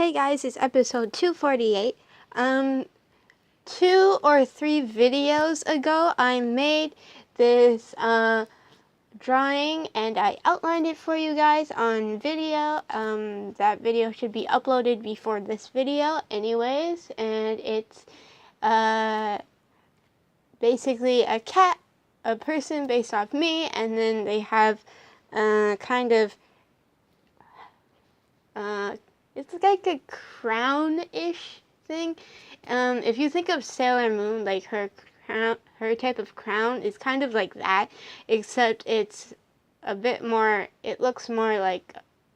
Hey guys, it's episode 248. 2 or 3 videos ago I made this drawing and I outlined it for you guys on video. That video should be uploaded before this video anyways, and it's basically a cat, a person based off me, and then they have kind of it's like a crown-ish thing. If you think of Sailor Moon, like her crown, her type of crown is kind of like that, except it's a bit more, it looks more like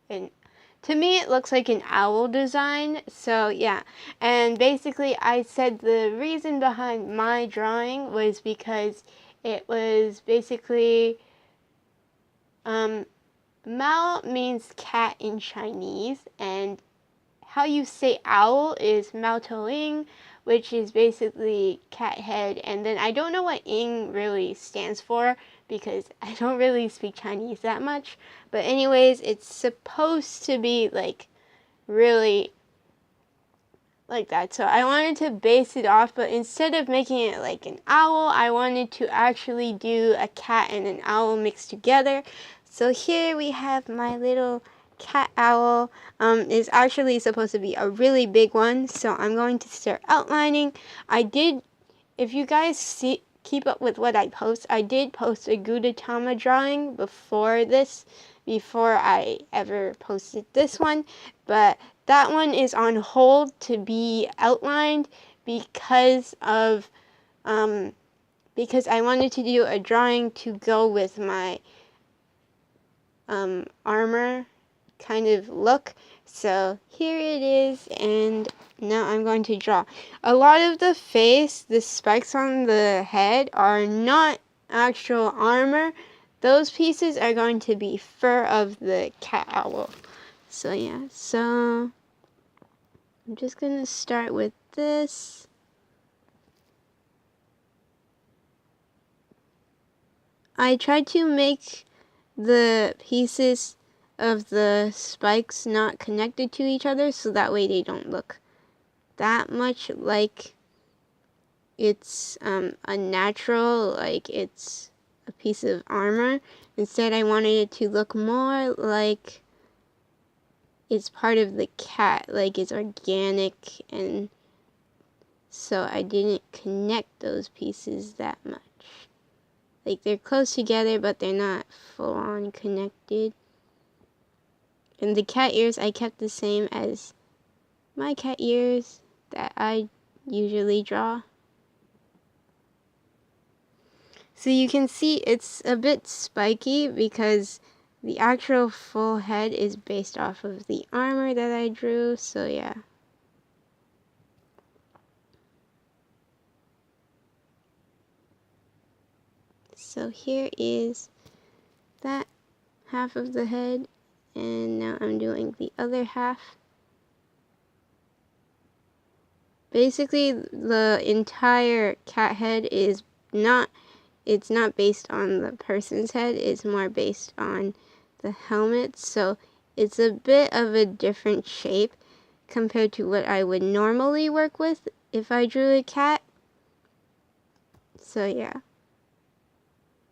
to me it looks like an owl design. So yeah, and basically I said the reason behind my drawing was because it was basically, Mao means cat in Chinese, and how you say owl is Mao Toing, which is basically cat head. And then I don't know what ing really stands for because I don't really speak Chinese that much. But anyways, it's supposed to be like really like that. So I wanted to base it off, but instead of making it like an owl, I wanted to actually do a cat and an owl mixed together. So here we have my little cat owl. Is actually supposed to be a really big one, so I'm going to start outlining. If you guys keep up with what I post, I did post a Gudetama drawing before I ever posted this one, but that one is on hold to be outlined because I wanted to do a drawing to go with my armor kind of look. So here it is, and now I'm going to draw. A lot of the face, the spikes on the head, are not actual armor. Those pieces are going to be fur of the cat owl. So yeah, so I'm just gonna start with this. I tried to make the pieces of the spikes not connected to each other, so that way they don't look that much like it's unnatural, like it's a piece of armor. Instead, I wanted it to look more like it's part of the cat, like it's organic, and so I didn't connect those pieces that much. Like they're close together, but they're not full-on connected. And the cat ears I kept the same as my cat ears that I usually draw. So you can see it's a bit spiky because the actual full head is based off of the armor that I drew, so yeah. So here is that half of the head, and now I'm doing the other half. Basically, the entire cat head is it's not based on the person's head, it's more based on the helmet, so it's a bit of a different shape compared to what I would normally work with if I drew a cat. So yeah.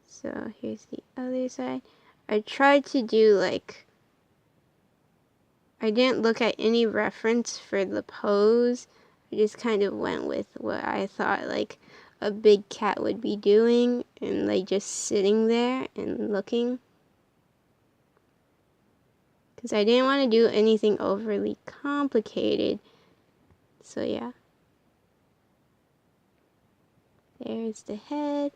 So here's the other side. I tried to do I didn't look at any reference for the pose. I just kind of went with what I thought like a big cat would be doing, and like just sitting there and looking. Because I didn't want to do anything overly complicated. So yeah. There's the head.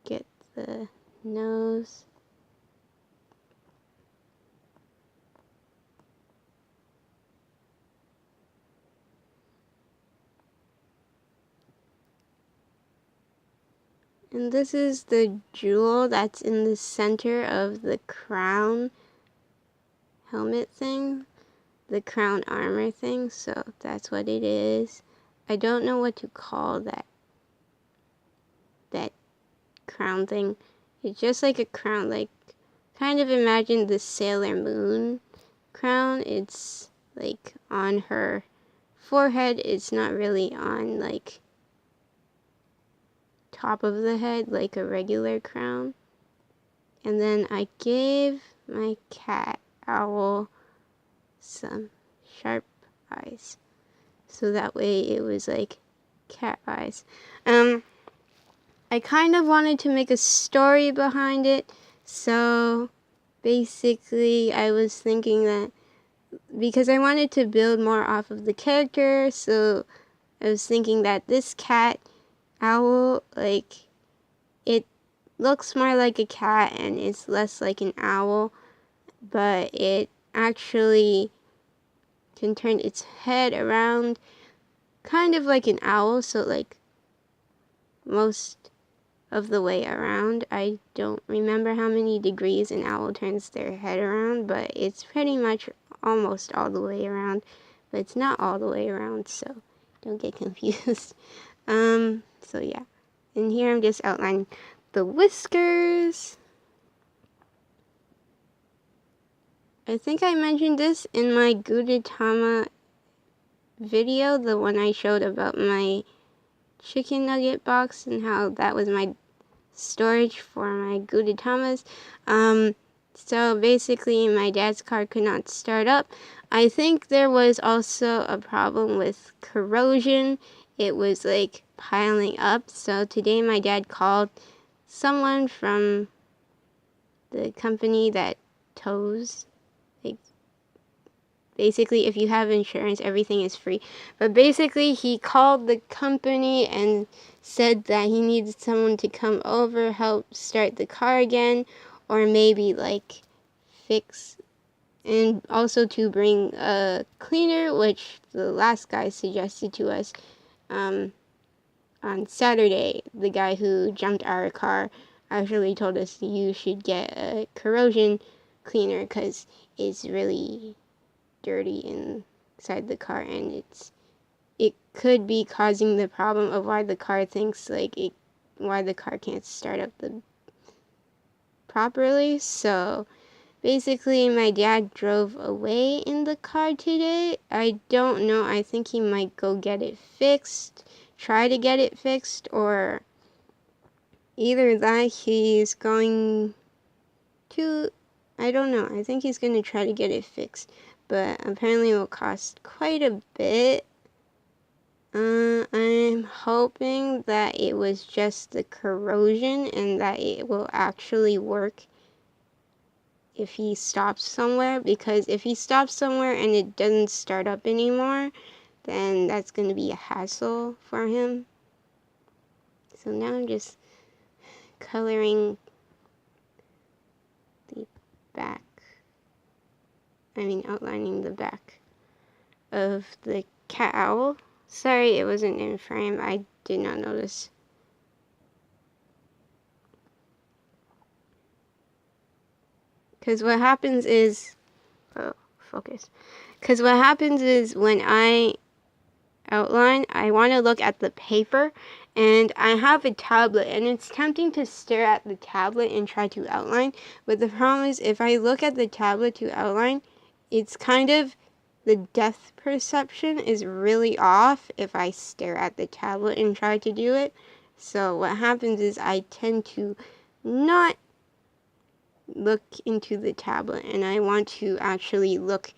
Get the nose. And this is the jewel that's in the center of the crown helmet thing, the crown armor thing, so that's what it is. I don't know what to call that crown thing. It's just like a crown, like kind of imagine the Sailor Moon crown. It's like on her forehead. It's not really on like top of the head like a regular crown. And then I gave my cat owl some sharp eyes, so that way it was like cat eyes. I kind of wanted to make a story behind it, so basically I was thinking that because I wanted to build more off of the character, so I was thinking that this cat owl, like, it looks more like a cat and it's less like an owl, but it actually can turn its head around kind of like an owl, so like most of the way around. I don't remember how many degrees an owl turns their head around, but it's pretty much almost all the way around, but it's not all the way around, so don't get confused. So yeah, and here I'm just outlining the whiskers. I think I mentioned this in my Gudetama video, the one I showed about my chicken nugget box and how that was my storage for my Gudetamas. So basically my dad's car could not start up. I think there was also a problem with corrosion. It was like piling up. So today my dad called someone from the company that tows. Like, basically, if you have insurance, everything is free. But basically, he called the company and said that he needed someone to come over, help start the car again, or maybe like fix, and also to bring a cleaner, which the last guy suggested to us on Saturday. The guy who jumped our car actually told us you should get a corrosion cleaner because it's really dirty inside the car, and it could be causing the problem of why the car thinks like why the car can't start up properly. So basically my dad drove away in the car today. I don't know, I think he might go get it fixed, try to get it fixed, or either that he's going to, I don't know, I think he's going to try to get it fixed, but apparently it will cost quite a bit. I'm hoping that it was just the corrosion and that it will actually work if he stops somewhere, because if he stops somewhere and it doesn't start up anymore, then that's going to be a hassle for him. So now I'm just coloring the back, outlining the back of the cat owl. Sorry it wasn't in frame, I did not notice. Because what happens is, because what happens is when I outline, I want to look at the paper, and I have a tablet, and it's tempting to stare at the tablet and try to outline, but the problem is if I look at the tablet to outline, it's kind of, the depth perception is really off if I stare at the tablet and try to do it. So what happens is I tend to not look into the tablet, and I want to actually look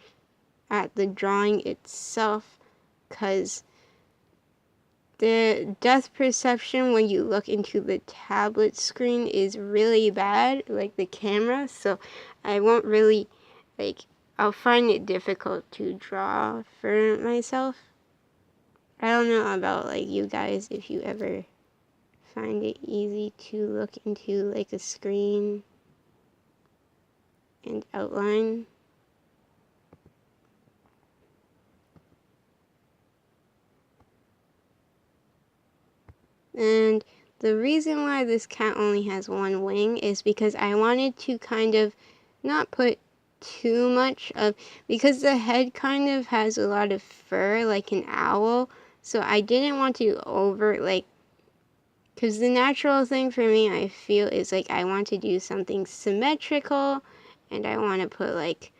at the drawing itself, because the depth perception when you look into the tablet screen is really bad, like the camera, so I won't really, I'll find it difficult to draw for myself. I don't know about you guys, if you ever find it easy to look into a screen and outline. And the reason why this cat only has one wing is because I wanted to kind of not put too much of, because the head kind of has a lot of fur like an owl, so I didn't want to because the natural thing for me, I feel, is I want to do something symmetrical, and I want to put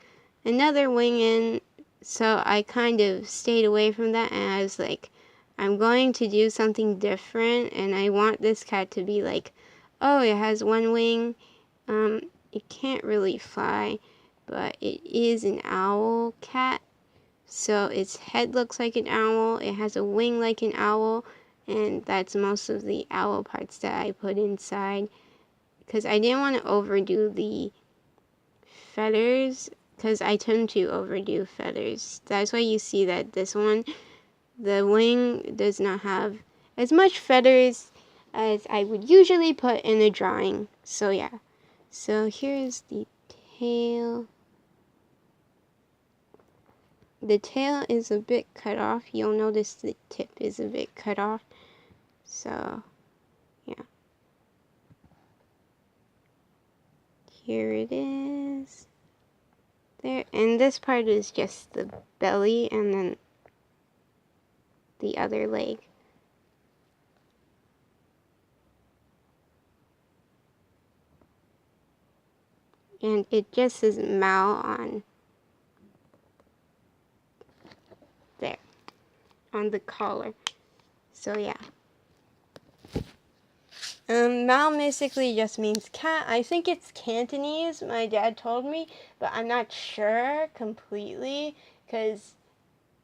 another wing in, So I kind of stayed away from that, and I was like, I'm going to do something different, and I want this cat to be like, oh, it has one wing. It can't really fly, but it is an owl cat. So its head looks like an owl, it has a wing like an owl, and that's most of the owl parts that I put inside. Because I didn't want to overdo the feathers, because I tend to overdo feathers. That's why you see that this one, the wing does not have as much feathers as I would usually put in a drawing. So yeah. So here's the tail. The tail is a bit cut off. You'll notice the tip is a bit cut off. So, yeah. Here it is. There. And this part is just the belly and then the other leg. And it just says Mao on there, on the collar. So, yeah. Mao basically just means cat. I think it's Cantonese, my dad told me, but I'm not sure completely, because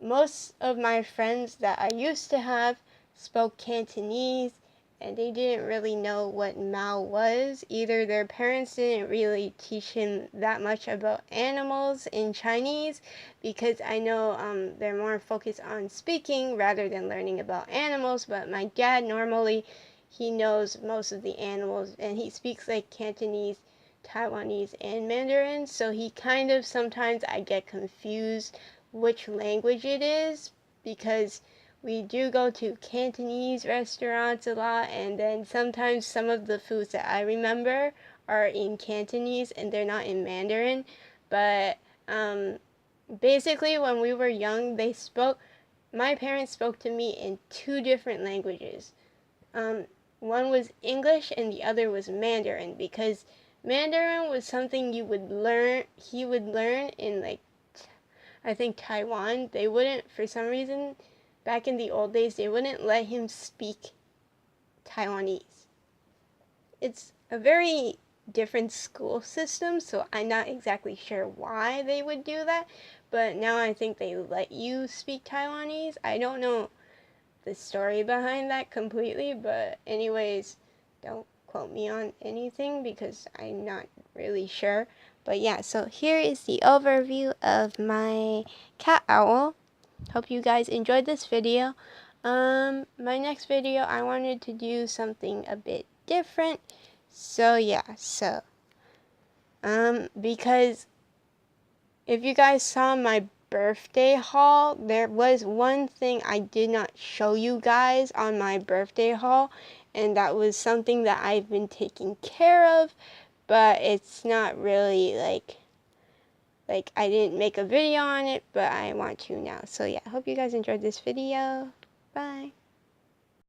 most of my friends that I used to have spoke Cantonese, and they didn't really know what Mao was. Either their parents didn't really teach him that much about animals in Chinese, because I know they're more focused on speaking rather than learning about animals, but my dad normally, he knows most of the animals, and he speaks like Cantonese, Taiwanese, and Mandarin, so he kind of, sometimes I get confused which language it is, because we do go to Cantonese restaurants a lot, and then sometimes some of the foods that I remember are in Cantonese and they're not in Mandarin. But basically when we were young, my parents spoke to me in two different languages. One was English and the other was Mandarin, because Mandarin was something he would learn in, like, I think Taiwan. They wouldn't, for some reason, back in the old days, they wouldn't let him speak Taiwanese. It's a very different school system, so I'm not exactly sure why they would do that, but now I think they let you speak Taiwanese. I don't know the story behind that completely, but anyways, don't quote me on anything because I'm not really sure. But yeah, so here is the overview of my cat owl. Hope you guys enjoyed this video. My next video, I wanted to do something a bit different. So yeah, because if you guys saw my birthday haul, there was one thing I did not show you guys on my birthday haul, and that was something that I've been taking care of, but it's not really like I didn't make a video on it, but I want to now. So yeah, I hope you guys enjoyed this video. Bye.